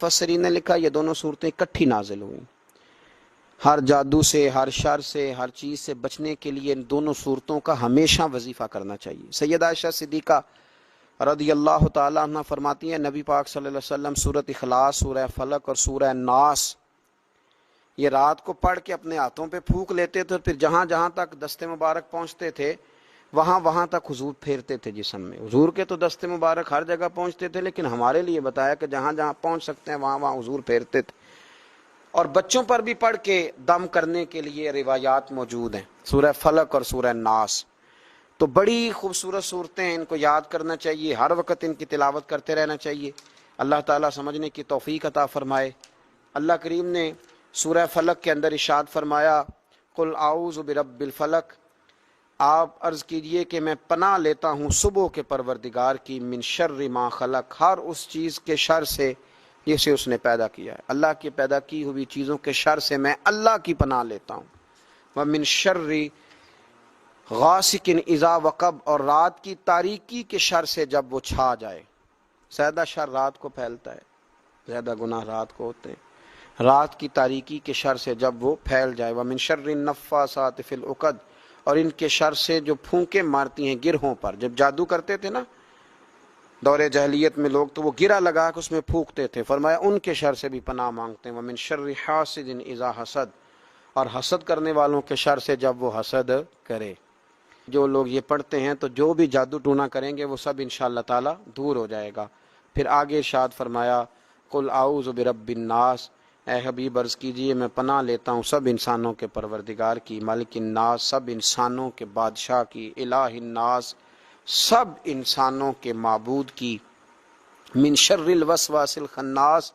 مفسرین نے لکھا یہ دونوں صورتیں اکٹھی نازل ہوئیں، ہر جادو سے، ہر شر سے، ہر چیز سے بچنے کے لیے ان دونوں صورتوں کا ہمیشہ وظیفہ کرنا چاہیے۔ سیدہ عائشہ صدیقہ رضی اللہ تعالیٰ عنہ فرماتی ہیں نبی پاک صلی اللہ علیہ وسلم سورۃ اخلاص، سورہ فلق اور سورہ ناس یہ رات کو پڑھ کے اپنے ہاتھوں پہ پھونک لیتے تھے، اور پھر جہاں جہاں تک دست مبارک پہنچتے تھے وہاں تک حضور پھیرتے تھے جسم میں۔ حضور کے تو دست مبارک ہر جگہ پہنچتے تھے، لیکن ہمارے لیے بتایا کہ جہاں جہاں پہنچ سکتے ہیں وہاں حضور پھیرتے تھے۔ اور بچوں پر بھی پڑھ کے دم کرنے کے لیے روایات موجود ہیں، سورہ فلق اور سورہ ناس۔ تو بڑی خوبصورت صورتیں ہیں، ان کو یاد کرنا چاہیے، ہر وقت ان کی تلاوت کرتے رہنا چاہیے۔ اللہ تعالیٰ سمجھنے کی توفیق عطا فرمائے۔ اللہ کریم نے سورہ فلق کے اندر ارشاد فرمایا قل اعوذ برب الفلق، آپ عرض کیجئے کہ میں پناہ لیتا ہوں صبح کے پروردگار کی، من شر ما خلق، ہر اس چیز کے شر سے جسے اس نے پیدا کیا ہے۔ اللہ کی پیدا کی ہوئی چیزوں کے شر سے میں اللہ کی پناہ لیتا ہوں۔ ومن شر غاسق اذا وقب، اور رات کی تاریکی کے شر سے جب وہ چھا جائے۔ زیادہ شر رات کو پھیلتا ہے، زیادہ گناہ رات کو ہوتے ہیں۔ رات کی تاریکی کے شر سے جب وہ پھیل جائے۔ ومن شر النفاثات فی العقد، اور ان کے شر سے جو پھونکے مارتی ہیں گرہوں پر۔ جب جادو کرتے تھے نا دور جاہلیت میں لوگ، تو وہ گرہ لگا کے اس میں پھونکتے تھے، فرمایا ان کے شر سے بھی پناہ مانگتے ہیں۔ ومن شر حاسد اذا حسد، اور حسد کرنے والوں کے شر سے جب وہ حسد کرے۔ جو لوگ یہ پڑھتے ہیں تو جو بھی جادو ٹونا کریں گے وہ سب انشاءاللہ تعالی دور ہو جائے گا۔ پھر آگے ارشاد فرمایا قل اعوذ برب الناس، اے حبیب عرض کیجئے میں پناہ لیتا ہوں سب انسانوں کے پروردگار کی، مالک الناس، سب انسانوں کے بادشاہ کی، الہ الناس، سب انسانوں کے معبود کی، من شر الوسواس الخناس،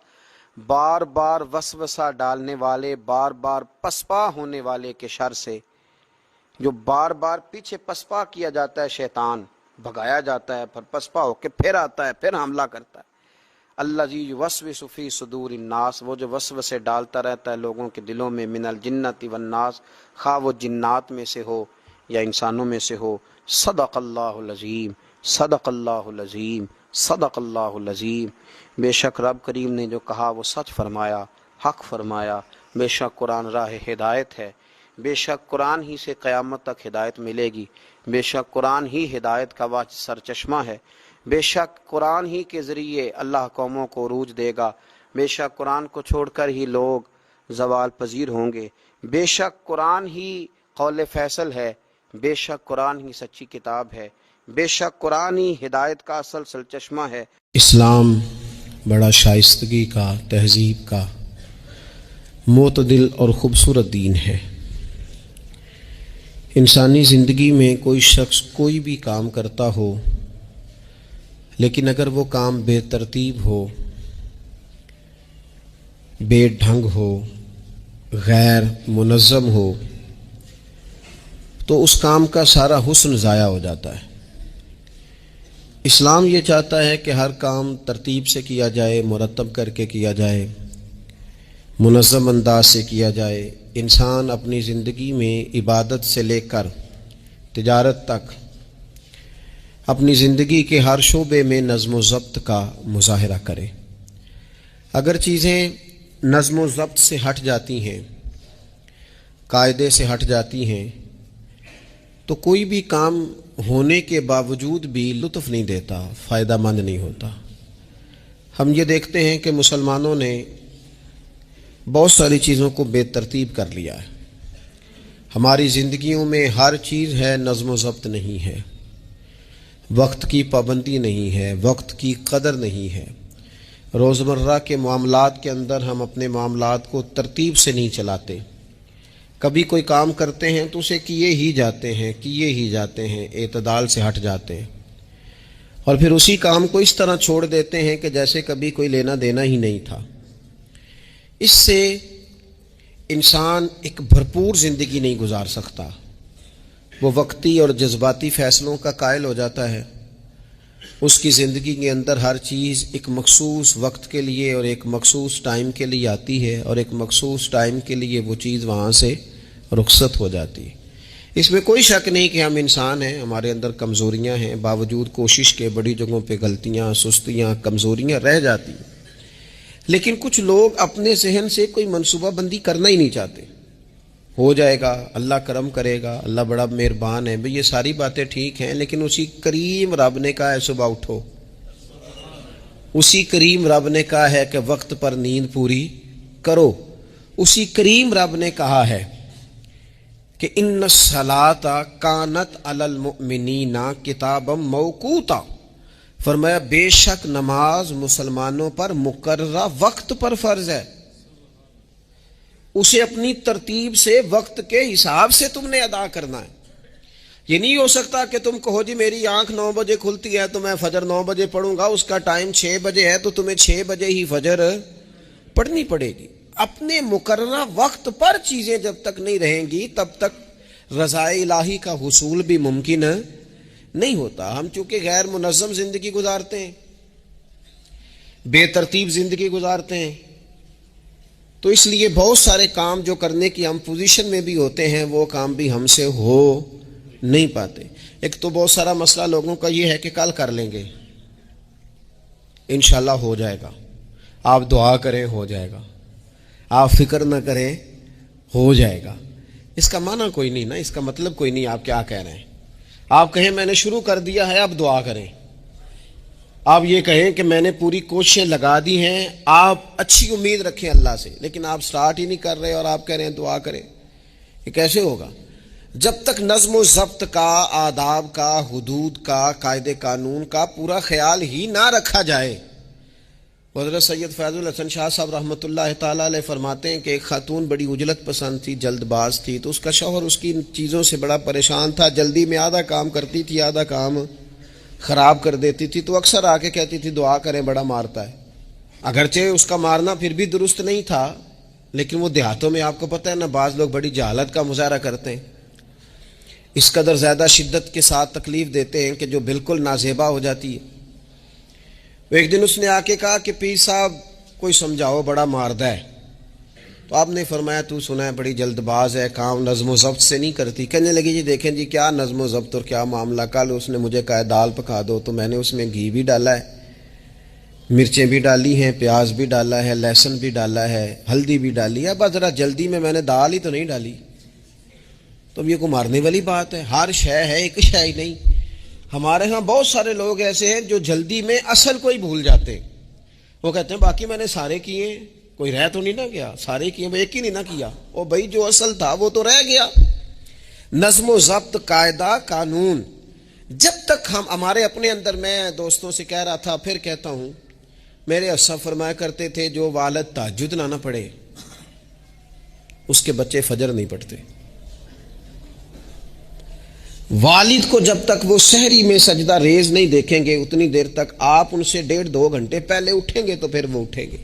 بار بار وسوسہ ڈالنے والے، بار بار پسپا ہونے والے کے شر سے، جو بار بار پیچھے پسپا کیا جاتا ہے، شیطان بھگایا جاتا ہے، پھر پسپا ہو کے پھر آتا ہے، پھر حملہ کرتا ہے۔ الذی یوسوس فی صدور الناس، وہ جو وسوسے ڈالتا رہتا ہے لوگوں کے دلوں میں، من الجنۃ والناس، خواہ وہ جنات میں سے ہو یا انسانوں میں سے ہو۔ صدق اللہ العظیم، صدق اللہ العظیم، صدق اللہ العظیم۔ بے شک رب کریم نے جو کہا وہ سچ فرمایا، حق فرمایا۔ بے شک قرآن راہ ہدایت ہے، بے شک قرآن ہی سے قیامت تک ہدایت ملے گی، بے شک قرآن ہی ہدایت کا سرچشمہ ہے، بے شک قرآن ہی کے ذریعے اللہ قوموں کو عروج دے گا، بے شک قرآن کو چھوڑ کر ہی لوگ زوال پذیر ہوں گے، بے شک قرآن ہی قول فیصل ہے، بے شک قرآن ہی سچی کتاب ہے، بے شک قرآن ہی ہدایت کا اصل سرچشمہ ہے۔ اسلام بڑا شائستگی کا، تہذیب کا، معتدل اور خوبصورت دین ہے۔ انسانی زندگی میں کوئی شخص کوئی بھی کام کرتا ہو، لیکن اگر وہ کام بے ترتیب ہو، بے ڈھنگ ہو، غیر منظم ہو، تو اس کام کا سارا حسن ضائع ہو جاتا ہے۔ اسلام یہ چاہتا ہے کہ ہر کام ترتیب سے کیا جائے، مرتب کر کے کیا جائے، منظم انداز سے کیا جائے۔ انسان اپنی زندگی میں عبادت سے لے کر تجارت تک اپنی زندگی کے ہر شعبے میں نظم و ضبط کا مظاہرہ کرے۔ اگر چیزیں نظم و ضبط سے ہٹ جاتی ہیں، قاعدے سے ہٹ جاتی ہیں، تو کوئی بھی کام ہونے کے باوجود بھی لطف نہیں دیتا، فائدہ مند نہیں ہوتا۔ ہم یہ دیکھتے ہیں کہ مسلمانوں نے بہت ساری چیزوں کو بے ترتیب کر لیا ہے۔ ہماری زندگیوں میں ہر چیز ہے، نظم و ضبط نہیں ہے، وقت کی پابندی نہیں ہے، وقت کی قدر نہیں ہے۔ روزمرہ کے معاملات کے اندر ہم اپنے معاملات کو ترتیب سے نہیں چلاتے۔ کبھی کوئی کام کرتے ہیں تو اسے کیے ہی جاتے ہیں، اعتدال سے ہٹ جاتے ہیں، اور پھر اسی کام کو اس طرح چھوڑ دیتے ہیں کہ جیسے کبھی کوئی لینا دینا ہی نہیں تھا۔ اس سے انسان ایک بھرپور زندگی نہیں گزار سکتا، وہ وقتی اور جذباتی فیصلوں کا قائل ہو جاتا ہے۔ اس کی زندگی کے اندر ہر چیز ایک مخصوص وقت کے لیے اور ایک مخصوص ٹائم کے لیے آتی ہے، اور ایک مخصوص ٹائم کے لیے وہ چیز وہاں سے رخصت ہو جاتی ہے۔ اس میں کوئی شک نہیں کہ ہم انسان ہیں، ہمارے اندر کمزوریاں ہیں، باوجود کوشش کے بڑی جگہوں پہ غلطیاں، سستیاں، کمزوریاں رہ جاتی ہیں۔ لیکن کچھ لوگ اپنے ذہن سے کوئی منصوبہ بندی کرنا ہی نہیں چاہتے. ہو جائے گا، اللہ کرم کرے گا، اللہ بڑا مہربان ہے. بھئی یہ ساری باتیں ٹھیک ہیں، لیکن اسی کریم رب نے کہا ہے صبح اٹھو. اسی کریم رب نے کہا ہے کہ وقت پر نیند پوری کرو. اسی کریم رب نے کہا ہے کہ ان الصلاۃ کانت علی المؤمنین کتابا موقوتا. فرمایا بے شک نماز مسلمانوں پر مقررہ وقت پر فرض ہے. اسے اپنی ترتیب سے وقت کے حساب سے تم نے ادا کرنا ہے. یہ نہیں ہو سکتا کہ تم کہو جی میری آنکھ 9 بجے کھلتی ہے تو میں فجر 9 بجے پڑھوں گا، اس کا ٹائم 6 بجے ہے تو تمہیں 6 بجے ہی فجر پڑھنی پڑے گی. اپنے مقررہ وقت پر چیزیں جب تک نہیں رہیں گی تب تک رضا الہی کا حصول بھی ممکن نہیں ہوتا. ہم چونکہ غیر منظم زندگی گزارتے ہیں، بے ترتیب زندگی گزارتے ہیں، تو اس لیے بہت سارے کام جو کرنے کی ہم پوزیشن میں بھی ہوتے ہیں وہ کام بھی ہم سے ہو نہیں پاتے. ایک تو بہت سارا مسئلہ لوگوں کا یہ ہے کہ کل کر لیں گے، انشاءاللہ ہو جائے گا. آپ دعا کریں ہو جائے گا، آپ فکر نہ کریں ہو جائے گا. اس کا معنی کوئی نہیں نا، اس کا مطلب کوئی نہیں. آپ کیا کہہ رہے ہیں؟ آپ کہیں میں نے شروع کر دیا ہے اب دعا کریں. آپ یہ کہیں کہ میں نے پوری کوششیں لگا دی ہیں، آپ اچھی امید رکھیں اللہ سے، لیکن آپ سٹارٹ ہی نہیں کر رہے اور آپ کہہ رہے ہیں دعا کریں. یہ کیسے ہوگا؟ جب تک نظم و ضبط کا، آداب کا، حدود کا، قاعدے قانون کا پورا خیال ہی نہ رکھا جائے. حضرت سید فیض الحسن شاہ صاحب رحمۃ اللہ تعالیٰ علیہ فرماتے ہیں کہ ایک خاتون بڑی عجلت پسند تھی، جلد باز تھی، تو اس کا شوہر اس کی ان چیزوں سے بڑا پریشان تھا. جلدی میں آدھا کام کرتی تھی، آدھا کام خراب کر دیتی تھی. تو اکثر آ کے کہتی تھی دعا کریں بڑا مارتا ہے. اگرچہ اس کا مارنا پھر بھی درست نہیں تھا، لیکن وہ دیہاتوں میں آپ کو پتہ ہے نا بعض لوگ بڑی جہالت کا مظاہرہ کرتے ہیں، اس قدر زیادہ شدت کے ساتھ تکلیف دیتے ہیں کہ جو بالکل نازیبا ہو جاتی ہے. ایک دن اس نے آ کے کہا کہ پیر صاحب کوئی سمجھاؤ بڑا ماردہ ہے. تو آپ نے فرمایا تو سنا ہے بڑی جلد باز ہے، کام نظم و ضبط سے نہیں کرتی. کہنے لگی جی دیکھیں جی کیا نظم و ضبط اور کیا معاملہ. کل اس نے مجھے کہا دال پکا دو تو میں نے اس میں گھی بھی ڈالا ہے، مرچیں بھی ڈالی ہیں، پیاز بھی ڈالا ہے، لہسن بھی ڈالا ہے، ہلدی بھی ڈالی ہے، بس ذرا جلدی میں نے دال ہی تو نہیں ڈالی. تو یہ کوئی مارنے والی بات ہے؟ ہر شے ہے، ایک شے ہی نہیں. ہمارے ہاں بہت سارے لوگ ایسے ہیں جو جلدی میں اصل کو ہی بھول جاتے ہیں. وہ کہتے ہیں باقی میں نے سارے کیے، کوئی رہ تو نہیں نہ گیا، سارے کیے، ایک ہی نہیں نہ کیا. او بھائی جو اصل تھا وہ تو رہ گیا. نظم و ضبط، قاعدہ قانون جب تک ہمارے اپنے اندر، میں دوستوں سے کہہ رہا تھا پھر کہتا ہوں، میرے اسلاف فرمایا کرتے تھے جو والد تہجد نہ پڑھے اس کے بچے فجر نہیں پڑھتے. والد کو جب تک وہ سحری میں سجدہ ریز نہیں دیکھیں گے اتنی دیر تک آپ ان سے 1.5-2 گھنٹے پہلے اٹھیں گے تو پھر وہ اٹھیں گے.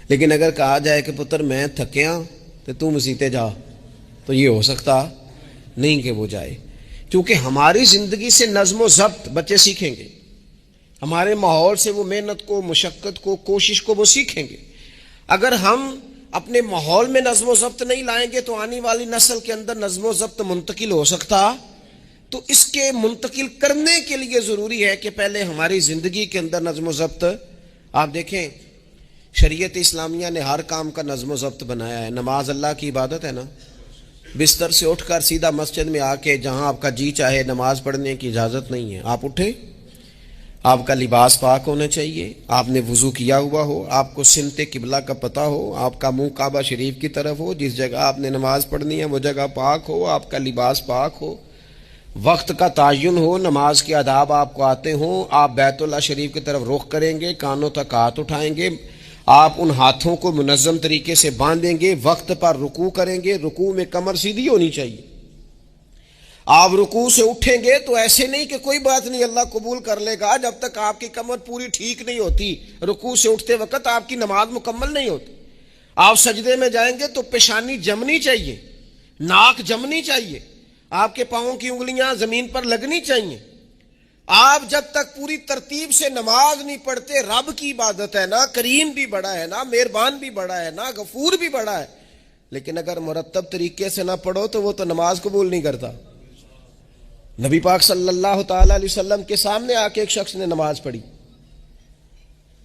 لیکن اگر کہا جائے کہ پتر میں تھکیا تو تم مسیتے جا، تو یہ ہو سکتا نہیں کہ وہ جائے. کیونکہ ہماری زندگی سے نظم و ضبط بچے سیکھیں گے، ہمارے ماحول سے وہ محنت کو، مشقت کو، کوشش کو وہ سیکھیں گے. اگر ہم اپنے ماحول میں نظم و ضبط نہیں لائیں گے تو آنے والی نسل کے اندر نظم و ضبط منتقل ہو سکتا. تو اس کے منتقل کرنے کے لیے ضروری ہے کہ پہلے ہماری زندگی کے اندر نظم و ضبط. آپ دیکھیں شریعت اسلامیہ نے ہر کام کا نظم و ضبط بنایا ہے. نماز اللہ کی عبادت ہے نا، بستر سے اٹھ کر سیدھا مسجد میں آ کے جہاں آپ کا جی چاہے نماز پڑھنے کی اجازت نہیں ہے. آپ اٹھیں، آپ کا لباس پاک ہونا چاہیے، آپ نے وضو کیا ہوا ہو، آپ کو سمت قبلہ کا پتہ ہو، آپ کا منہ کعبہ شریف کی طرف ہو، جس جگہ آپ نے نماز پڑھنی ہے وہ جگہ پاک ہو، آپ کا لباس پاک ہو، وقت کا تعین ہو، نماز کے آداب آپ کو آتے ہوں، آپ بیت اللہ شریف کی طرف رخ کریں گے، کانوں تک ہاتھ اٹھائیں گے، آپ ان ہاتھوں کو منظم طریقے سے باندھیں گے، وقت پر رکوع کریں گے، رکوع میں کمر سیدھی ہونی چاہیے. آپ رکوع سے اٹھیں گے تو ایسے نہیں کہ کوئی بات نہیں اللہ قبول کر لے گا، جب تک آپ کی کمر پوری ٹھیک نہیں ہوتی رکوع سے اٹھتے وقت آپ کی نماز مکمل نہیں ہوتی. آپ سجدے میں جائیں گے تو پیشانی جمنی چاہیے، ناک جمنی چاہیے، آپ کے پاؤں کی انگلیاں زمین پر لگنی چاہیے. آپ جب تک پوری ترتیب سے نماز نہیں پڑھتے، رب کی عبادت ہے نا، کریم بھی بڑا ہے نا، مہربان بھی بڑا ہے نا، غفور بھی بڑا ہے، لیکن اگر مرتب طریقے سے نہ پڑھو تو وہ تو نماز قبول نہیں کرتا. نبی پاک صلی اللہ تعالی علیہ وسلم کے سامنے آ کے ایک شخص نے نماز پڑھی،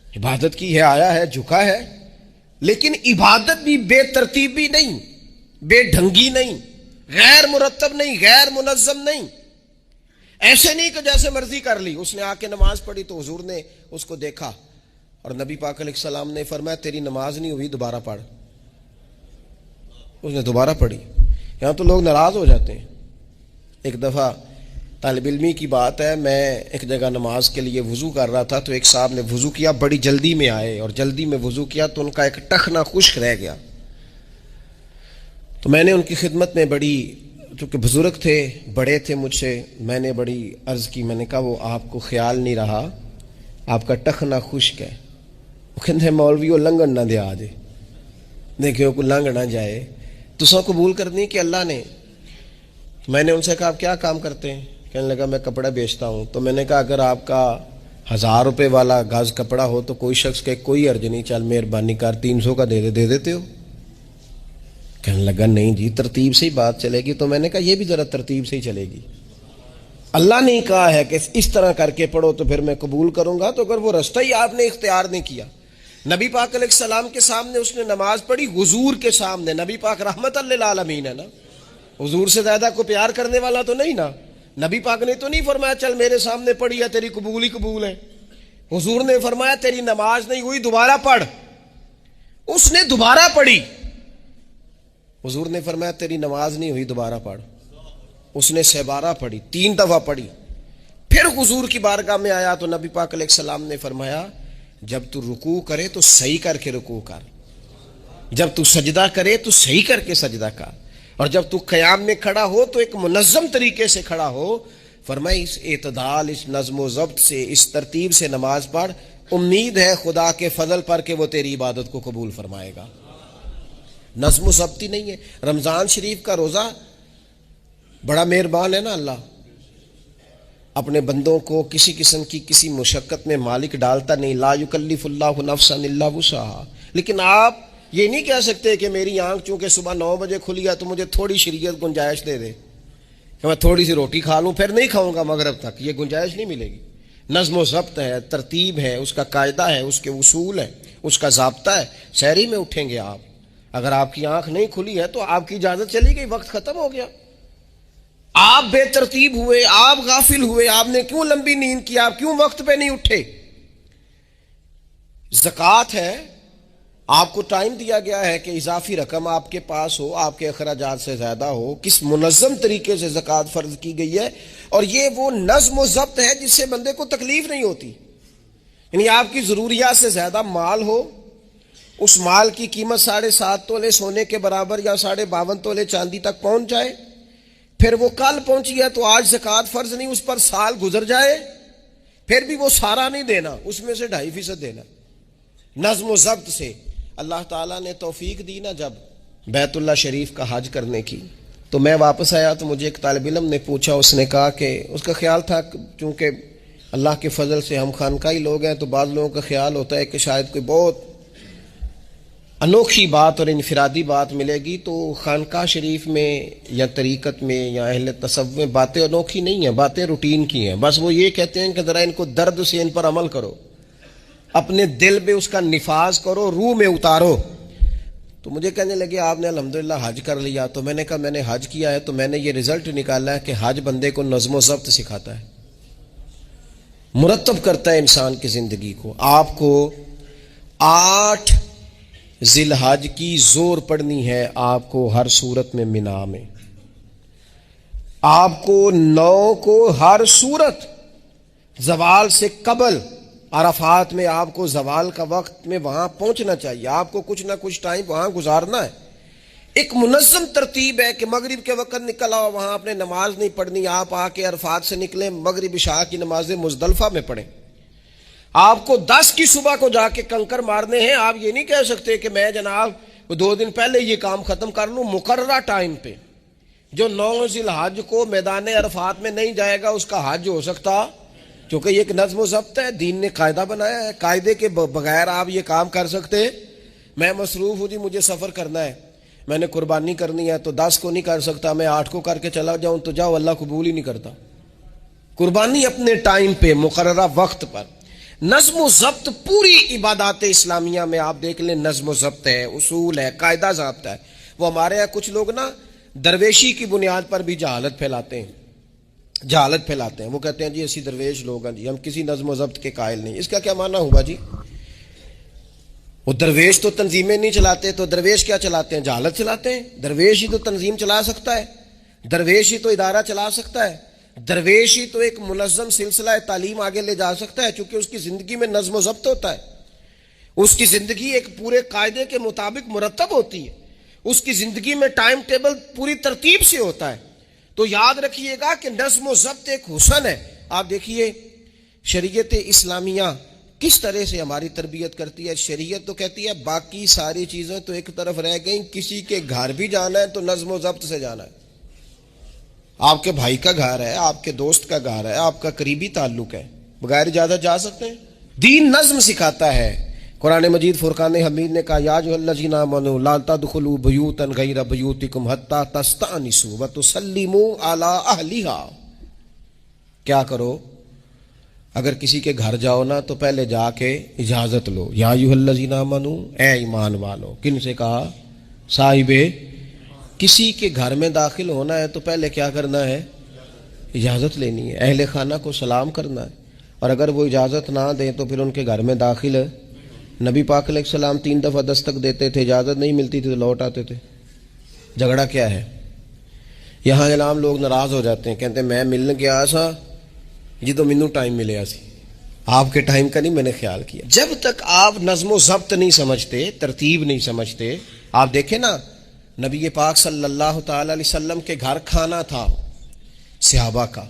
عبادت کی ہے، آیا ہے، جھکا ہے، لیکن عبادت بھی بے ترتیبی نہیں، بے ڈھنگی نہیں، غیر مرتب نہیں، غیر منظم نہیں. ایسے نہیں کہ جیسے مرضی کر لی. اس نے آ کے نماز پڑھی تو حضور نے اس کو دیکھا اور نبی پاک علیہ السلام نے فرمایا تیری نماز نہیں ہوئی، دوبارہ پڑھ. اس نے دوبارہ پڑھی. یہاں تو لوگ ناراض ہو جاتے ہیں. ایک دفعہ طالب علمی کی بات ہے، میں ایک جگہ نماز کے لیے وضو کر رہا تھا تو ایک صاحب نے وضو کیا، بڑی جلدی میں آئے اور جلدی میں وضو کیا تو ان کا ایک ٹخنا خشک رہ گیا. تو میں نے ان کی خدمت میں بڑی، چونکہ بزرگ تھے، بڑے تھے مجھ سے، میں نے بڑی عرض کی. میں نے کہا وہ آپ کو خیال نہیں رہا، آپ کا ٹخنا خشک ہے. وہ کہتے ہیں مولوی وہ لنگن نہ دے آجے، دیکھو کو لنگ نہ جائے. تو سو قبول کرنی کہ اللہ نے. میں نے ان سے کہا آپ کیا کام کرتے ہیں؟ کہنے لگا میں کپڑا بیچتا ہوں. تو میں نے کہا اگر آپ کا 1000 روپے والا گاز کپڑا ہو تو کوئی شخص کہ کوئی عرض نہیں، چل مہربانی کر 300 کا دے دیتے ہو. کہنے لگا نہیں جی ترتیب سے ہی بات چلے گی. تو میں نے کہا یہ بھی ذرا ترتیب سے ہی چلے گی. اللہ نے کہا ہے کہ اس طرح کر کے پڑھو تو پھر میں قبول کروں گا. تو اگر وہ رستہ ہی آپ نے اختیار نہیں کیا. نبی پاک علیہ السلام کے سامنے اس نے نماز پڑھی، حضور کے سامنے. نبی پاک رحمت للعالمین ہے نا، حضور سے زیادہ کو پیار کرنے والا تو نہیں نا. نبی پاک نے تو نہیں فرمایا چل میرے سامنے پڑھی ہے تیری قبول ہی قبول ہے. حضور نے فرمایا تیری نماز نہیں ہوئی، دوبارہ پڑھ. اس نے دوبارہ پڑھی. حضور نے فرمایا تیری نماز نہیں ہوئی، دوبارہ پڑھ. اس نے 12 پڑھی، 3 دفعہ پڑھی. پھر حضور کی بارگاہ میں آیا تو نبی پاک علیہ السلام نے فرمایا جب تو رکوع کرے تو صحیح کر کے رکوع کر، جب تو سجدہ کرے تو صحیح کر کے سجدہ کر، اور جب تو قیام میں کھڑا ہو تو ایک منظم طریقے سے کھڑا ہو. فرمایا اس اعتدال، اس نظم و ضبط سے، اس ترتیب سے نماز پڑھ. امید ہے خدا کے فضل پر کہ وہ تیری عبادت کو قبول فرمائے گا. نظم و ضبط ہی نہیں ہے. رمضان شریف کا روزہ بڑا مہربان ہے نا اللہ، اپنے بندوں کو کسی قسم کی کسی مشقت میں مالک ڈالتا نہیں. لا یکلف اللہ نفسا الا وسعہا. لیکن آپ یہ نہیں کہہ سکتے کہ میری آنکھ چونکہ صبح 9 بجے کھلی ہے تو مجھے تھوڑی شریعت گنجائش دے دے کہ میں تھوڑی سی روٹی کھا لوں پھر نہیں کھاؤں گا مغرب تک. یہ گنجائش نہیں ملے گی. نظم و ضبط ہے، ترتیب ہے، اس کا قاعدہ ہے، اس کے اصول ہے، اس کا ضابطہ ہے. سحری میں اٹھیں گے آپ، اگر آپ کی آنکھ نہیں کھلی ہے تو آپ کی اجازت چلی گئی، وقت ختم ہو گیا. آپ بے ترتیب ہوئے، آپ غافل ہوئے، آپ نے کیوں لمبی نیند کی، آپ کیوں وقت پہ نہیں اٹھے. زکوٰۃ ہے، آپ کو ٹائم دیا گیا ہے کہ اضافی رقم آپ کے پاس ہو، آپ کے اخراجات سے زیادہ ہو. کس منظم طریقے سے زکوٰۃ فرض کی گئی ہے، اور یہ وہ نظم و ضبط ہے جس سے بندے کو تکلیف نہیں ہوتی. یعنی آپ کی ضروریات سے زیادہ مال ہو، اس مال کی قیمت 7.5 تولے سونے کے برابر یا 52.5 تولے چاندی تک پہنچ جائے، پھر وہ کل پہنچی ہے تو آج زکوٰۃ فرض نہیں، اس پر سال گزر جائے، پھر بھی وہ سارا نہیں دینا، اس میں سے 2.5% دینا. نظم و ضبط سے. اللہ تعالیٰ نے توفیق دی نا جب بیت اللہ شریف کا حج کرنے کی، تو میں واپس آیا تو مجھے ایک طالب علم نے پوچھا. اس نے کہا کہ اس کا خیال تھا چونکہ اللہ کے فضل سے ہم خانقاہی لوگ ہیں تو بعض لوگوں کا خیال ہوتا ہے کہ شاید کوئی بہت انوکھی بات اور انفرادی بات ملے گی. تو خانقاہ شریف میں یا طریقت میں یا اہل تصوف میں باتیں انوکھی نہیں ہیں، باتیں روٹین کی ہیں. بس وہ یہ کہتے ہیں کہ ذرا ان کو درد سے ان پر عمل کرو، اپنے دل میں اس کا نفاذ کرو، روح میں اتارو. تو مجھے کہنے لگے آپ نے الحمدللہ حج کر لیا. تو میں نے کہا میں نے حج کیا ہے تو میں نے یہ رزلٹ نکالا ہے کہ حج بندے کو نظم و ضبط سکھاتا ہے، مرتب کرتا ہے انسان کی زندگی کو. آپ کو 8 ذی الحج کی زور پڑنی ہے، آپ کو ہر صورت میں مینا میں. آپ کو 9 کو ہر صورت زوال سے قبل عرفات میں آپ کو زوال کا وقت میں وہاں پہنچنا چاہیے. آپ کو کچھ نہ کچھ ٹائم وہاں گزارنا ہے. ایک منظم ترتیب ہے کہ مغرب کے وقت نکل آؤ، وہاں آپ نے نماز نہیں پڑھنی، آپ آ کے عرفات سے نکلیں، مغرب عشاء کی نمازیں مزدلفہ میں پڑھیں. آپ کو 10 کی صبح کو جا کے کنکر مارنے ہیں. آپ یہ نہیں کہہ سکتے کہ میں جناب 2 دن پہلے یہ کام ختم کر لوں. مقررہ ٹائم پہ جو 9 ذی الحج کو میدان عرفات میں نہیں جائے گا اس کا حج ہو سکتا، کیونکہ یہ ایک نظم و ضبط ہے، دین نے قاعدہ بنایا ہے. قاعدے کے بغیر آپ یہ کام کر سکتے؟ میں مصروف ہوں جی، مجھے سفر کرنا ہے، میں نے قربانی کرنی ہے تو 10 کو نہیں کر سکتا، میں 8 کو کر کے چلا جاؤں تو جاؤ، اللہ قبول ہی نہیں کرتا. قربانی اپنے ٹائم پہ، مقررہ وقت پر. نظم و ضبط پوری عبادات اسلامیہ میں آپ دیکھ لیں، نظم و ضبط ہے، اصول ہے، قاعدہ ضابطہ ہے. وہ ہمارے یہاں کچھ لوگ نا درویشی کی بنیاد پر بھی جہالت پھیلاتے ہیں. وہ کہتے ہیں جی اسی درویش لوگ ہیں جی، ہم کسی نظم و ضبط کے قائل نہیں. اس کا کیا معنی ہوا جی؟ وہ درویش تو تنظیمیں نہیں چلاتے، تو درویش کیا چلاتے ہیں؟ جہالت چلاتے ہیں. درویش ہی تو تنظیم چلا سکتا ہے، درویش ہی تو ادارہ چلا سکتا ہے، درویش ہی تو ایک منظم سلسلہ تعلیم آگے لے جا سکتا ہے، چونکہ اس کی زندگی میں نظم و ضبط ہوتا ہے. اس کی زندگی ایک پورے قاعدے کے مطابق مرتب ہوتی ہے، اس کی زندگی میں ٹائم ٹیبل پوری ترتیب سے ہوتا ہے. تو یاد رکھیے گا کہ نظم و ضبط ایک حسن ہے. آپ دیکھیے شریعت اسلامیہ کس طرح سے ہماری تربیت کرتی ہے. شریعت تو کہتی ہے باقی ساری چیزیں تو ایک طرف رہ گئیں، کسی کے گھر بھی جانا ہے تو نظم و ضبط سے جانا ہے. آپ کے بھائی کا گھر ہے، آپ کے دوست کا گھر ہے، آپ کا قریبی تعلق ہے، بغیر اجازت جا سکتے ہیں؟ دین نظم سکھاتا ہے. قرآن مجید فرقان حمید نے کہا یا ایھا الذین آمنوا لا تدخلوا بیوتا غیر بیوتکم حتی تستأنسوا وتسلموا علی اہلھا. کیا کرو؟ اگر کسی کے گھر جاؤ نا تو پہلے جا کے اجازت لو. یا ایھا الذین آمنوا، اے ایمان والو. کن سے کہا؟ صاحب. کسی کے گھر میں داخل ہونا ہے تو پہلے کیا کرنا ہے؟ اجازت لینی ہے. اہل خانہ کو سلام کرنا ہے، اور اگر وہ اجازت نہ دیں تو پھر ان کے گھر میں داخل ہے. نبی پاک علیہ السلام 3 دفعہ دستک دیتے تھے، اجازت نہیں ملتی تھی تو لوٹ آتے تھے. جھگڑا کیا ہے؟ یہاں عام لوگ ناراض ہو جاتے ہیں، کہتے ہیں میں ملنے گیا سا جی تو مینوں ٹائم ملیا سی، آپ کے ٹائم کا نہیں میں نے خیال کیا. جب تک آپ نظم و ضبط نہیں سمجھتے، ترتیب نہیں سمجھتے. آپ دیکھیں نا نبی پاک صلی اللہ تعالی علیہ وسلم کے گھر کھانا تھا صحابہ کا،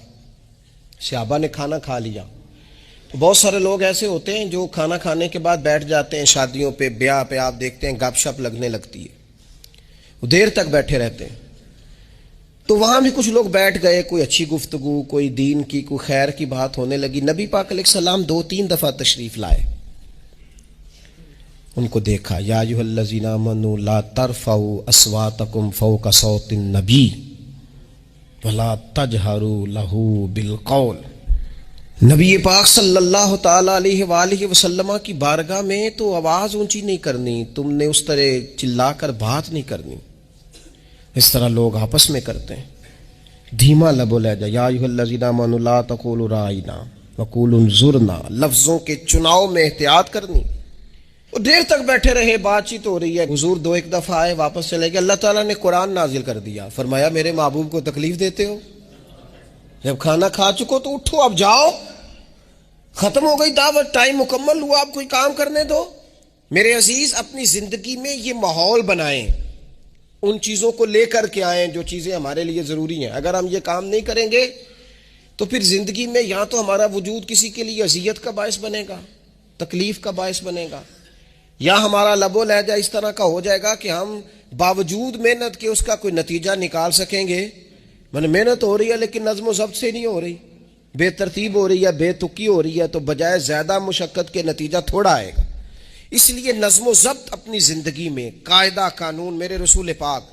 صحابہ نے کھانا کھا لیا. بہت سارے لوگ ایسے ہوتے ہیں جو کھانا کھانے کے بعد بیٹھ جاتے ہیں، شادیوں پہ، بیاہ پہ آپ دیکھتے ہیں گپ شپ لگنے لگتی ہے، وہ دیر تک بیٹھے رہتے ہیں. تو وہاں بھی کچھ لوگ بیٹھ گئے، کوئی اچھی گفتگو، کوئی دین کی، کوئی خیر کی بات ہونے لگی. نبی پاک علیہ السلام 2-3 دفعہ تشریف لائے، ان کو دیکھا. یا ایھا الذین آمنوا لا ترفعوا اصواتکم فوق صوت النبی ولا تجہروا لہ بالقول. نبی پاک صلی اللہ تعالی علیہ وآلہ وسلم کی بارگاہ میں تو آواز اونچی نہیں کرنی، تم نے اس طرح چلا کر بات نہیں کرنی. اس طرح لوگ آپس میں کرتے ہیں. دھیما لب و لہجہ. یا ایھا الذین آمنوا لا تقولوا راعینا وقولوا انظرنا. لفظوں کے چناؤ میں احتیاط کرنی. وہ دیر تک بیٹھے رہے، بات چیت ہو رہی ہے. حضور 2-1 دفعہ آئے، واپس چلے گئے. اللہ تعالیٰ نے قرآن نازل کر دیا، فرمایا میرے محبوب کو تکلیف دیتے ہو؟ جب کھانا کھا چکو تو اٹھو، اب جاؤ، ختم ہو گئی دعوت، ٹائم مکمل ہوا، اب کوئی کام کرنے دو. میرے عزیز اپنی زندگی میں یہ ماحول بنائیں، ان چیزوں کو لے کر کے آئیں جو چیزیں ہمارے لیے ضروری ہیں. اگر ہم یہ کام نہیں کریں گے تو پھر زندگی میں یا تو ہمارا وجود کسی کے لیے اذیت کا باعث بنے گا، تکلیف کا باعث بنے گا، یا ہمارا لب و لہجہ اس طرح کا ہو جائے گا کہ ہم باوجود محنت کے اس کا کوئی نتیجہ نکال سکیں گے. محنت ہو رہی ہے لیکن نظم و ضبط سے نہیں ہو رہی، بے ترتیب ہو رہی ہے، بے تکی ہو رہی ہے، تو بجائے زیادہ مشقت کے نتیجہ تھوڑا آئے گا. اس لیے نظم و ضبط اپنی زندگی میں، قاعدہ قانون. میرے رسول پاک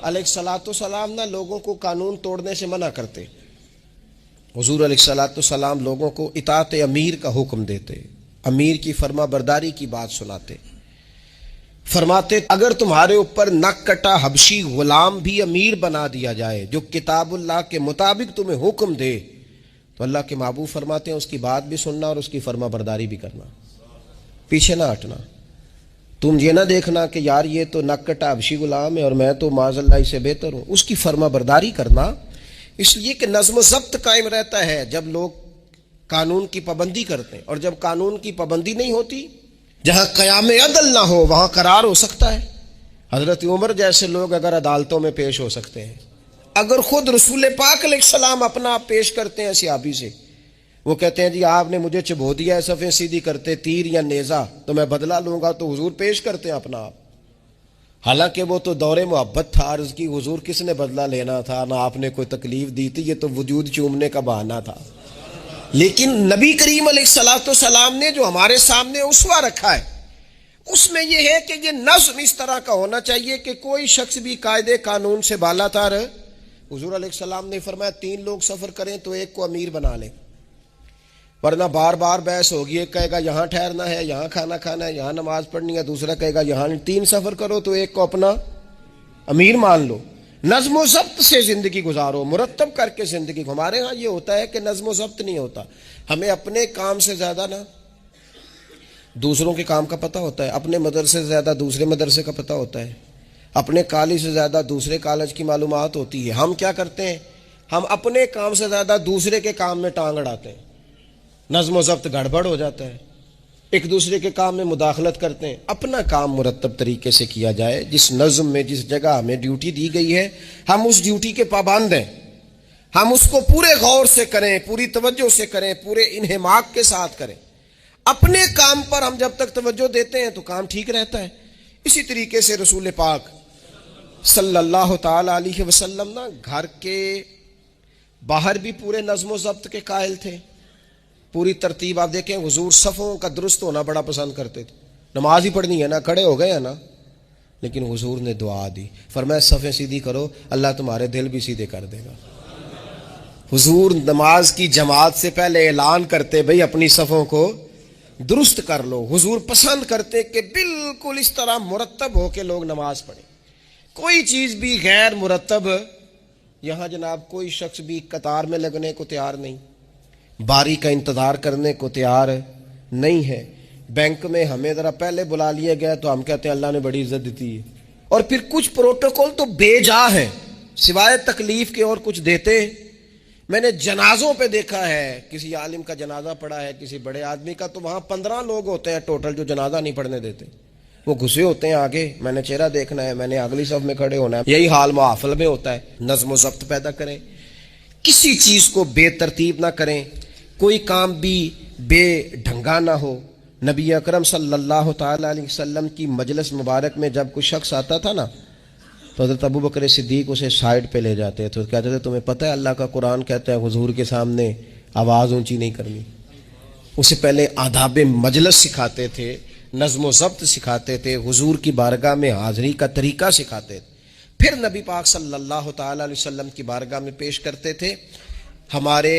علیہ الصلوۃ والسلام نہ لوگوں کو قانون توڑنے سے منع کرتے. حضور علیہ الصلوۃ والسلام لوگوں کو اطاعت امیر کا حکم دیتے، امیر کی فرما برداری کی بات سناتے. فرماتے اگر تمہارے اوپر نک کٹا حبشی غلام بھی امیر بنا دیا جائے جو کتاب اللہ کے مطابق تمہیں حکم دے تو اللہ کے محبوب فرماتے ہیں اس کی بات بھی سننا اور اس کی فرما برداری بھی کرنا، پیچھے نہ ہٹنا. تم یہ نہ دیکھنا کہ یار یہ تو نک کٹا حبشی غلام ہے اور میں تو معاذ اللہ سے بہتر ہوں، اس کی فرما برداری کرنا. اس لیے کہ نظم و ضبط قائم رہتا ہے جب لوگ قانون کی پابندی کرتے ہیں، اور جب قانون کی پابندی نہیں ہوتی، جہاں قیام عدل نہ ہو وہاں قرار ہو سکتا ہے. حضرت عمر جیسے لوگ اگر عدالتوں میں پیش ہو سکتے ہیں، اگر خود رسول پاک علیہ السلام اپنا آپ پیش کرتے ہیں صحابی سے، وہ کہتے ہیں جی آپ نے مجھے چبو دیا ہے صفیں سیدھی کرتے تیر یا نیزہ تو میں بدلہ لوں گا، تو حضور پیش کرتے ہیں اپنا آپ. حالانکہ وہ تو دور محبت تھا، عرض کی حضور کس نے بدلہ لینا تھا، نہ آپ نے کوئی تکلیف دی تھی، یہ تو وجود چومنے کا بہانہ تھا. لیکن نبی کریم علیہ الصلوۃ والسلام نے جو ہمارے سامنے اسوہ رکھا ہے، اس میں یہ ہے کہ یہ نظم اس طرح کا ہونا چاہیے کہ کوئی شخص بھی قاعدے قانون سے بالا تر. حضور علیہ السلام نے فرمایا 3 لوگ سفر کریں تو ایک کو امیر بنا لیں، ورنہ بار بار بحث ہوگی، ایک کہے گا یہاں ٹھہرنا ہے، یہاں کھانا کھانا ہے، یہاں نماز پڑھنی ہے، دوسرا کہے گا یہاں 3 سفر کرو تو ایک کو اپنا امیر مان لو۔ نظم و ضبط سے زندگی گزارو، مرتب کر کے زندگی۔ ہمارے ہاں یہ ہوتا ہے کہ نظم و ضبط نہیں ہوتا، ہمیں اپنے کام سے زیادہ نا دوسروں کے کام کا پتہ ہوتا ہے، اپنے مدرسے سے زیادہ دوسرے مدرسے کا پتہ ہوتا ہے، اپنے کالج سے زیادہ دوسرے کالج کی معلومات ہوتی ہے۔ ہم کیا کرتے ہیں؟ ہم اپنے کام سے زیادہ دوسرے کے کام میں ٹانگ اڑاتے ہیں، نظم و ضبط گڑبڑ ہو جاتا ہے، ایک دوسرے کے کام میں مداخلت کرتے ہیں۔ اپنا کام مرتب طریقے سے کیا جائے، جس نظم میں جس جگہ ہمیں ڈیوٹی دی گئی ہے ہم اس ڈیوٹی کے پابند ہیں، ہم اس کو پورے غور سے کریں، پوری توجہ سے کریں، پورے انہماک کے ساتھ کریں۔ اپنے کام پر ہم جب تک توجہ دیتے ہیں تو کام ٹھیک رہتا ہے۔ اسی طریقے سے رسول پاک صلی اللہ تعالی علیہ وسلم نا گھر کے باہر بھی پورے نظم و ضبط کے قائل تھے، پوری ترتیب۔ آپ دیکھیں حضور صفوں کا درست ہونا بڑا پسند کرتے تھے، نماز ہی پڑھنی ہے نا، کھڑے ہو گئے ہیں نا، لیکن حضور نے دعا دی، فرمایا صفیں سیدھی کرو، اللہ تمہارے دل بھی سیدھے کر دے گا۔ حضور نماز کی جماعت سے پہلے اعلان کرتے بھئی اپنی صفوں کو درست کر لو۔ حضور پسند کرتے کہ بالکل اس طرح مرتب ہو کے لوگ نماز پڑھیں، کوئی چیز بھی غیر مرتب۔ یہاں جناب کوئی شخص بھی قطار میں لگنے کو تیار نہیں، باری کا انتظار کرنے کو تیار نہیں ہے۔ بینک میں ہمیں ذرا پہلے بلا لیا گیا تو ہم کہتے ہیں اللہ نے بڑی عزت دیتی ہے، اور پھر کچھ پروٹوکول تو بے جا ہیں، سوائے تکلیف کے اور کچھ دیتے۔ میں نے جنازوں پہ دیکھا ہے، کسی عالم کا جنازہ پڑا ہے، کسی بڑے آدمی کا، تو وہاں 15 لوگ ہوتے ہیں ٹوٹل جو جنازہ نہیں پڑھنے دیتے، وہ گھسے ہوتے ہیں آگے، میں نے چہرہ دیکھنا ہے، میں نے اگلی صف میں کھڑے ہونا ہے۔ یہی حال محافل میں ہوتا ہے۔ نظم و ضبط پیدا کریں، کسی چیز کو بے ترتیب نہ کریں، کوئی کام بھی بے ڈھنگا نہ ہو۔ نبی اکرم صلی اللہ تعالی علیہ وسلم کی مجلس مبارک میں جب کوئی شخص آتا تھا نا تو حضرت ابو بکر صدیق اسے سائڈ پہ لے جاتے تھے، کہتے تھے تمہیں پتہ ہے اللہ کا قرآن کہتا ہے حضور کے سامنے آواز اونچی نہیں کرنی۔ اسے پہلے آداب مجلس سکھاتے تھے، نظم و ضبط سکھاتے تھے، حضور کی بارگاہ میں حاضری کا طریقہ سکھاتے تھے، پھر نبی پاک صلی اللہ تعالی علیہ وسلم کی بارگاہ میں پیش کرتے تھے۔ ہمارے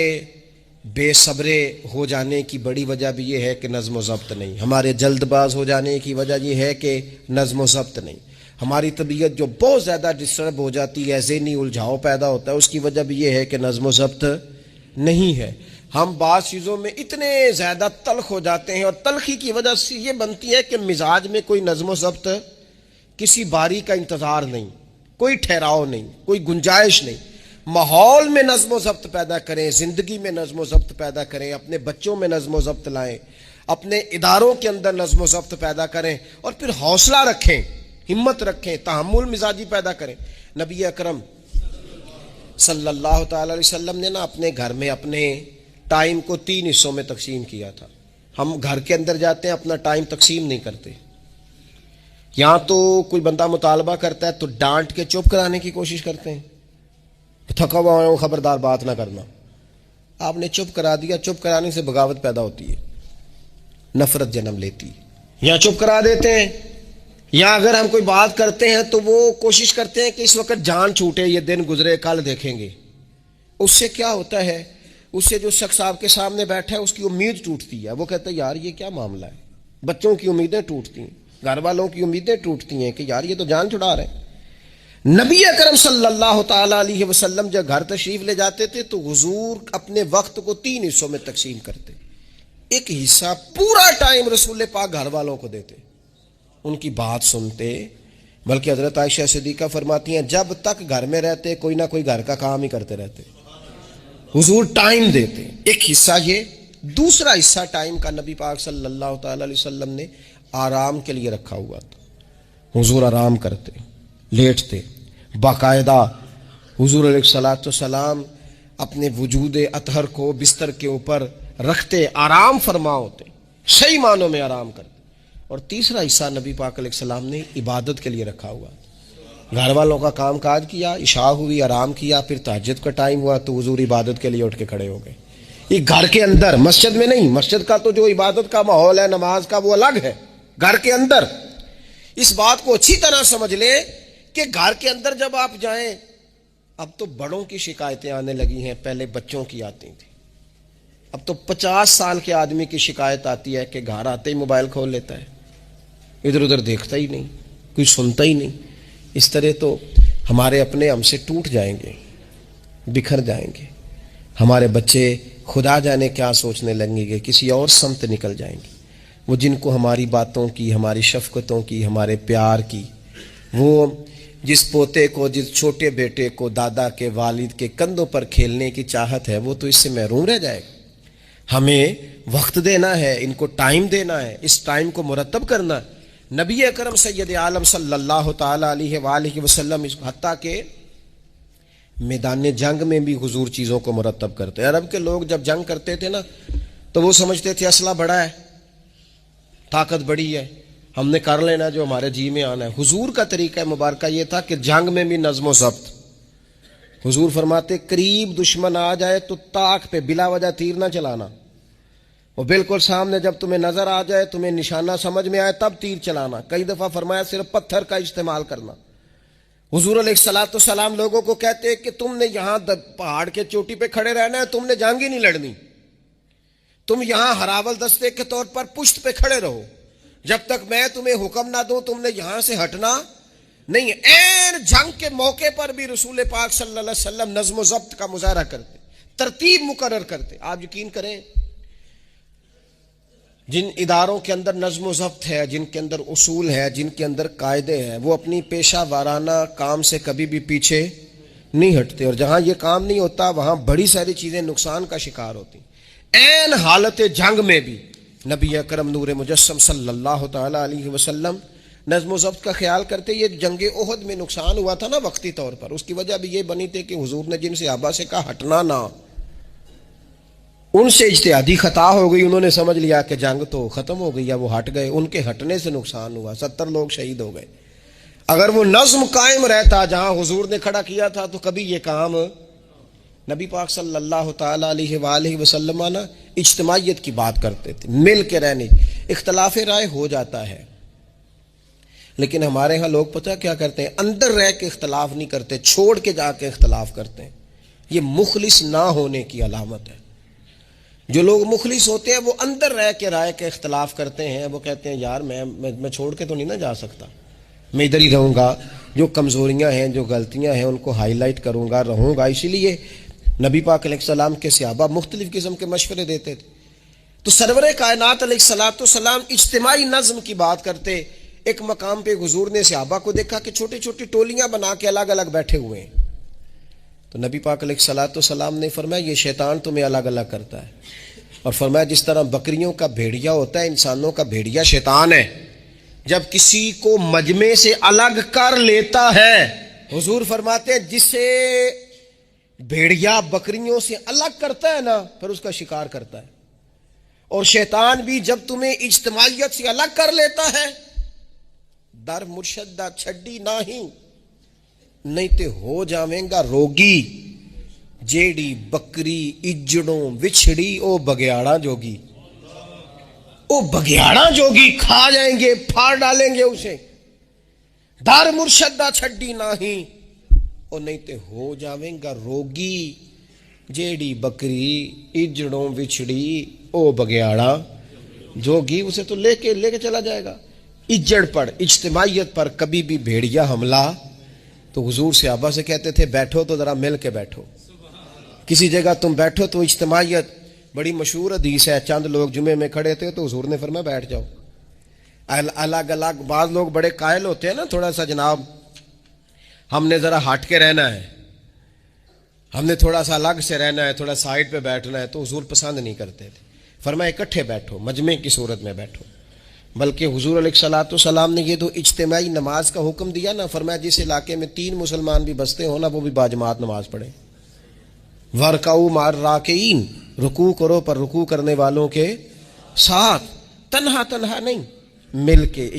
بے صبرے ہو جانے کی بڑی وجہ بھی یہ ہے کہ نظم و ضبط نہیں، ہمارے جلد باز ہو جانے کی وجہ یہ ہے کہ نظم و ضبط نہیں، ہماری طبیعت جو بہت زیادہ ڈسٹرب ہو جاتی ہے، ذہنی الجھاؤ پیدا ہوتا ہے، اس کی وجہ بھی یہ ہے کہ نظم و ضبط نہیں ہے۔ ہم بعض چیزوں میں اتنے زیادہ تلخ ہو جاتے ہیں، اور تلخی کی وجہ سے یہ بنتی ہے کہ مزاج میں کوئی نظم و ضبط، کسی باری کا انتظار نہیں، کوئی ٹھہراؤ نہیں، کوئی گنجائش نہیں۔ ماحول میں نظم و ضبط پیدا کریں، زندگی میں نظم و ضبط پیدا کریں، اپنے بچوں میں نظم و ضبط لائیں، اپنے اداروں کے اندر نظم و ضبط پیدا کریں، اور پھر حوصلہ رکھیں، ہمت رکھیں، تحمل مزاجی پیدا کریں۔ نبی اکرم صلی اللہ تعالی علیہ وسلم نے نا اپنے گھر میں اپنے ٹائم کو 3 حصوں میں تقسیم کیا تھا۔ ہم گھر کے اندر جاتے ہیں اپنا ٹائم تقسیم نہیں کرتے، یہاں تو کوئی بندہ مطالبہ کرتا ہے تو ڈانٹ کے چپ کرانے کی کوشش کرتے ہیں، تھکا ہوا ہوں خبردار بات نہ کرنا۔ آپ نے چپ کرا دیا، چپ کرانے سے بغاوت پیدا ہوتی ہے، نفرت جنم لیتی ہے۔ یا چپ کرا دیتے ہیں، یا اگر ہم کوئی بات کرتے ہیں تو وہ کوشش کرتے ہیں کہ اس وقت جان چھوٹے، یہ دن گزرے کل دیکھیں گے۔ اس سے کیا ہوتا ہے، اس سے جو شخص آپ کے سامنے بیٹھا ہے اس کی امید ٹوٹتی ہے، وہ کہتا ہے یار یہ کیا معاملہ ہے۔ بچوں کی امیدیں ٹوٹتی ہیں، گھر والوں کی امیدیں ٹوٹتی ہیں کہ یار یہ تو جان چھڑا رہے ہیں۔ نبی اکرم صلی اللہ تعالی علیہ وسلم جب گھر تشریف لے جاتے تھے تو حضور اپنے وقت کو 3 حصوں میں تقسیم کرتے، ایک حصہ پورا ٹائم رسول پاک گھر والوں کو دیتے، ان کی بات سنتے، بلکہ حضرت عائشہ صدیقہ فرماتی ہیں جب تک گھر میں رہتے کوئی نہ کوئی گھر کا کام ہی کرتے رہتے، حضور ٹائم دیتے۔ ایک حصہ یہ، دوسرا حصہ ٹائم کا نبی پاک صلی اللہ تعالی علیہ وسلم نے آرام کے لیے رکھا ہوا تھا۔ حضور آرام کرتے، لیٹتے، باقاعدہ حضور علیہ الصلوۃ والسلام اپنے وجود اطہر کو بستر کے اوپر رکھتے، آرام فرما ہوتے، صحیح معنوں میں آرام کرتے۔ اور تیسرا حصہ نبی پاک علیہ السلام نے عبادت کے لیے رکھا ہوا، گھر والوں کا کام کاج کیا، عشاء ہوئی آرام کیا، پھر تہجد کا ٹائم ہوا تو حضور عبادت کے لیے اٹھ کے کھڑے ہو گئے۔ یہ گھر کے اندر، مسجد میں نہیں، مسجد کا تو جو عبادت کا ماحول ہے نماز کا وہ الگ ہے، گھر کے اندر اس بات کو اچھی طرح سمجھ لیں کہ گھر کے اندر جب آپ جائیں، اب تو بڑوں کی شکایتیں آنے لگی ہیں، پہلے بچوں کی آتی تھی اب تو 50 سال کے آدمی کی شکایت آتی ہے کہ گھر آتے ہی موبائل کھول لیتا ہے, ادھر ادھر دیکھتا ہی نہیں, کوئی سنتا ہی نہیں. اس طرح تو ہمارے اپنے ہم سے ٹوٹ جائیں گے, بکھر جائیں گے. ہمارے بچے خدا جانے کیا سوچنے لگیں گے, کسی اور سمت نکل جائیں گے. وہ جن کو ہماری باتوں کی, ہماری شفقتوں کی, ہمارے پیار کی, وہ جس پوتے کو, جس چھوٹے بیٹے کو دادا کے والد کے کندھوں پر کھیلنے کی چاہت ہے, وہ تو اس سے محروم رہ جائے گا. ہمیں وقت دینا ہے, ان کو ٹائم دینا ہے, اس ٹائم کو مرتب کرنا ہے. نبی اکرم سید عالم صلی اللہ تعالی علیہ وآلہ وسلم حتیٰ کہ میدان جنگ میں بھی حضور چیزوں کو مرتب کرتے. عرب کے لوگ جب جنگ کرتے تھے نا تو وہ سمجھتے تھے اسلحہ بڑا ہے, طاقت بڑی ہے, ہم نے کر لینا جو ہمارے جی میں آنا ہے. حضور کا طریقہ مبارکہ یہ تھا کہ جنگ میں بھی نظم و ضبط. حضور فرماتے قریب دشمن آ جائے تو طاق پہ بلا وجہ تیر نہ چلانا, وہ بالکل سامنے جب تمہیں نظر آ جائے, تمہیں نشانہ سمجھ میں آئے تب تیر چلانا. کئی دفعہ فرمایا صرف پتھر کا استعمال کرنا. حضور علیہ الصلوۃ والسلام لوگوں کو کہتے کہ تم نے یہاں پہاڑ کے چوٹی پہ کھڑے رہنا ہے, تم نے جنگ ہی نہیں لڑنی. تم یہاں ہراول دستے کے طور پر پشت پہ کھڑے رہو, جب تک میں تمہیں حکم نہ دوں تم نے یہاں سے ہٹنا نہیں. این جنگ کے موقع پر بھی رسول پاک صلی اللہ علیہ وسلم نظم و ضبط کا مظاہرہ کرتے, ترتیب مقرر کرتے. آپ یقین کریں جن اداروں کے اندر نظم و ضبط ہے, جن کے اندر اصول ہے, جن کے اندر قاعدے ہیں, وہ اپنی پیشہ وارانہ کام سے کبھی بھی پیچھے نہیں ہٹتے. اور جہاں یہ کام نہیں ہوتا وہاں بڑی ساری چیزیں نقصان کا شکار ہوتی. این حالت جنگ میں بھی نبی اکرم نور مجسم صلی اللہ تعالی علیہ وسلم نظم و ضبط کا خیال کرتے. یہ جنگ احد میں نقصان ہوا تھا نا وقتی طور پر, اس کی وجہ بھی یہ بنی تھی کہ حضور نے جن صحابہ سے کہا ہٹنا نہ, ان سے اجتہادی خطا ہو گئی. انہوں نے سمجھ لیا کہ جنگ تو ختم ہو گئی یا وہ ہٹ گئے, ان کے ہٹنے سے نقصان ہوا, 70 لوگ شہید ہو گئے. اگر وہ نظم قائم رہتا جہاں حضور نے کھڑا کیا تھا تو کبھی یہ کام نبی پاک صلی اللہ تعالی علیہ وآلہ وسلم نا اجتماعیت کی بات کرتے تھے, مل کے رہنے. اختلاف رائے ہو جاتا ہے لیکن ہمارے ہاں لوگ پتہ کیا کرتے ہیں, اندر رہ کے اختلاف نہیں کرتے, چھوڑ کے جا کے اختلاف کرتے ہیں. یہ مخلص نہ ہونے کی علامت ہے. جو لوگ مخلص ہوتے ہیں وہ اندر رہ کے رائے کے اختلاف کرتے ہیں. وہ کہتے ہیں یار میں چھوڑ کے تو نہیں نہ جا سکتا, میں ادھر ہی رہوں گا, جو کمزوریاں ہیں جو غلطیاں ہیں ان کو ہائی لائٹ کروں گا, رہوں گا. اسی لیے نبی پاک علیہ السلام کے صحابہ مختلف قسم کے مشورے دیتے تھے. تو سرور کائنات علیہ الصلوۃ والسلام اجتماعی نظم کی بات کرتے. ایک مقام پہ حضور نے صحابہ کو دیکھا کہ چھوٹی چھوٹی ٹولیاں بنا کے الگ الگ بیٹھے ہوئے ہیں. تو نبی پاک علیہ الصلوۃ والسلام نے فرمایا یہ شیطان تمہیں الگ الگ کرتا ہے, اور فرمایا جس طرح بکریوں کا بھیڑیا ہوتا ہے, انسانوں کا بھیڑیا شیطان ہے. جب کسی کو مجمع سے الگ کر لیتا ہے, حضور فرماتے ہیں جسے بھیڑیا بکریوں سے الگ کرتا ہے نا پھر اس کا شکار کرتا ہے. اور شیطان بھی جب تمہیں اجتماعیت سے الگ کر لیتا ہے, در مرشدہ چھڈی نہیں تے ہو جاویں گا روگی. جیڑی بکری اجڑوں وچھڑی او بگیاڑا جوگی, او بگیاڑا جوگی کھا جائیں گے, پھاڑ ڈالیں گے اسے. در مرشدہ چھڈی نہیں, او نہیں تے ہو جاویں گا روگی. جیڑی بکری اجڑوں وچھڑی او بگیاڑا جوگی, اسے تو لے کے چلا جائے گا. اجڑ پر, اجتماعیت پر کبھی بھی بھیڑیا حملہ. تو حضور صحابہ سے کہتے تھے بیٹھو تو ذرا مل کے بیٹھو, کسی جگہ تم بیٹھو تو اجتماعیت. بڑی مشہور حدیث ہے, چند لوگ جمعے میں کھڑے تھے تو حضور نے فرمایا بیٹھ جاؤ الگ الگ. بعض لوگ بڑے قائل ہوتے ہیں نا, تھوڑا سا جناب ہم نے ذرا ہٹ کے رہنا ہے, ہم نے تھوڑا سا الگ سے رہنا ہے, تھوڑا سائڈ پہ بیٹھنا ہے, تو حضور پسند نہیں کرتے تھے. فرمایا اکٹھے بیٹھو, مجمع کی صورت میں بیٹھو. بلکہ حضور علیہ الصلوۃ والسلام نے یہ تو اجتماعی نماز کا حکم دیا نا, فرمایا جس علاقے میں 3 مسلمان بھی بستے ہو نا وہ بھی باجماعت نماز پڑھیں. وَرْكَعُوا مَعَ الرَّاكِعِينَ, رکوع کرو پر رکوع کرنے والوں کے ساتھ, تنہا نہیں, مل کے.